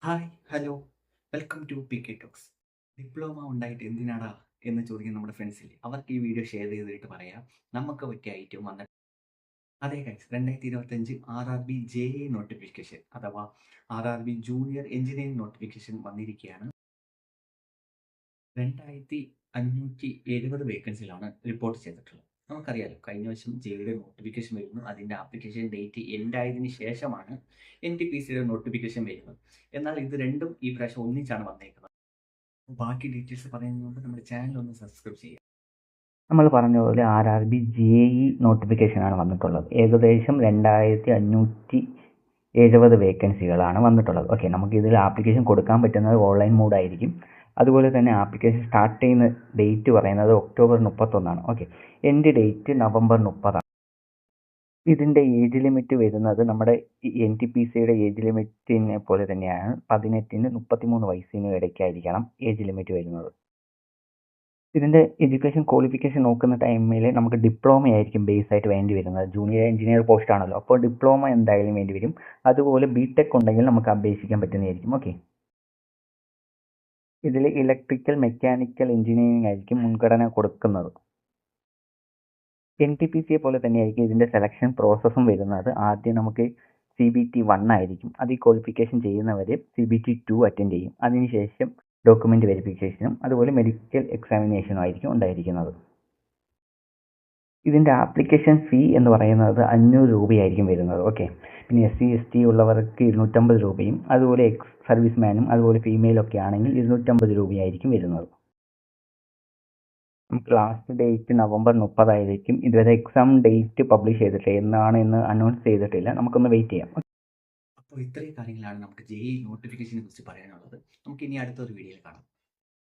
Hi hello welcome to P K talks. Diploma ഉണ്ടായിട്ട് എന്തിനാടാ എന്ന് ചോദിക്കുന്ന നമ്മുടെ ഫ്രണ്ട്സില്ലേ, അവർക്ക് ഈ വീഡിയോ ഷെയർ ചെയ്തിട്ട് പറയാം നമുക്ക് പറ്റിയ ഐറ്റം വന്നിട്ട്. അതേ ഗൈസ്, 2025 RRB JA നോട്ടിഫിക്കേഷൻ അഥവാ RRB ജൂനിയർ എഞ്ചിനീയറിംഗ് നോട്ടിഫിക്കേഷൻ വന്നിരിക്കുകയാണ്. 2570 വേക്കൻസികളാണ് റിപ്പോർട്ട് ചെയ്തിട്ടുള്ളത്. നമുക്കറിയാലോ, കഴിഞ്ഞ വർഷം ജെയുടെ നോട്ടിഫിക്കേഷൻ വരുന്നു, അതിൻ്റെ ആപ്ലിക്കേഷൻ ഡേറ്റ് എൻഡ് ആയതിനു ശേഷമാണ് NTPCയുടെ നോട്ടിഫിക്കേഷൻ വരുന്നത്. എന്നാൽ ഇത് രണ്ടും ഈ പ്രാവശ്യം ഒന്നിച്ചാണ് വന്നേക്കുന്നത്. ബാക്കി ഡീറ്റെയിൽസ് പറയുന്നതുകൊണ്ട് നമ്മുടെ ചാനൽ ഒന്ന് സബ്സ്ക്രൈബ് ചെയ്യുക. നമ്മൾ പറഞ്ഞ പോലെ RRB JE നോട്ടിഫിക്കേഷനാണ് വന്നിട്ടുള്ളത്. ഏകദേശം 2570 വേക്കൻസികളാണ് വന്നിട്ടുള്ളത്. ഓക്കെ, നമുക്ക് ഇതിൽ ആപ്ലിക്കേഷൻ കൊടുക്കാൻ പറ്റുന്നത് ഓൺലൈൻ മോഡായിരിക്കും. അതുപോലെ തന്നെ ആപ്ലിക്കേഷൻ സ്റ്റാർട്ട് ചെയ്യുന്ന ഡേറ്റ് പറയുന്നത് October 31. Okay, end date November 30. ഇതിൻ്റെ ഏജ് ലിമിറ്റ് വരുന്നത് നമ്മുടെ NTPCയുടെ ഏജ് ലിമിറ്റിനെ പോലെ തന്നെയാണ്. 18-ന് 33 വയസ്സിനും ഇടയ്ക്കായിരിക്കണം ഏജ് ലിമിറ്റ് വരുന്നത്. ഇതിൻ്റെ എഡ്യൂക്കേഷൻ ക്വാളിഫിക്കേഷൻ നോക്കുന്ന ടൈമിൽ നമുക്ക് ഡിപ്ലോമ ആയിരിക്കും ബേസ് ആയിട്ട് വേണ്ടി വരുന്നത്. ജൂനിയർ എഞ്ചിനീയർ പോസ്റ്റ് ആണല്ലോ, അപ്പോൾ ഡിപ്ലോമ എന്തായാലും വേണ്ടി വരും. അതുപോലെ BTech ഉണ്ടെങ്കിൽ നമുക്ക് അപേക്ഷിക്കാൻ പറ്റുന്നതായിരിക്കും. ഓക്കെ, ഇതിൽ ഇലക്ട്രിക്കൽ മെക്കാനിക്കൽ എഞ്ചിനീയറിംഗ് ആയിരിക്കും മുൻഗണന കൊടുക്കുന്നത്. NTPCയെ പോലെ തന്നെയായിരിക്കും ഇതിൻ്റെ സെലക്ഷൻ പ്രോസസ്സും വരുന്നത്. ആദ്യം നമുക്ക് CBT 1 ആയിരിക്കും. അത് ഈ ക്വാളിഫിക്കേഷൻ ചെയ്യുന്നവർ CBT 2 അറ്റൻഡ് ചെയ്യും. അതിനുശേഷം ഡോക്യുമെൻ്റ് വെരിഫിക്കേഷനും അതുപോലെ മെഡിക്കൽ എക്സാമിനേഷനും ആയിരിക്കും ഉണ്ടായിരിക്കുന്നത്. ഇതിൻ്റെ ആപ്ലിക്കേഷൻ ഫീ എന്ന് പറയുന്നത് 500 രൂപയായിരിക്കും വരുന്നത്. ഓക്കെ, പിന്നെ SC ST ഉള്ളവർക്ക് 250 രൂപയും അതുപോലെ എക്സ് സർവീസ്മാനും അതുപോലെ ഫീമെയിലൊക്കെ ആണെങ്കിൽ 250 രൂപയായിരിക്കും വരുന്നത്. നമുക്ക് ലാസ്റ്റ് ഡേറ്റ് നവംബർ 30 ആയിരിക്കും. ഇതുവരെ എക്സാം ഡേറ്റ് പബ്ലിഷ് ചെയ്തിട്ടില്ല, എന്നാണ് എന്ന് അനൗൺസ് ചെയ്തിട്ടില്ല. നമുക്കൊന്ന് വെയിറ്റ് ചെയ്യാം. അപ്പോൾ ഇത്രയും കാര്യങ്ങളാണ് നമുക്ക് JE നോട്ടിഫിക്കേഷനെ കുറിച്ച് പറയാനുള്ളത്. നമുക്ക് ഇനി അടുത്തൊരു വീഡിയോയിൽ കാണാം.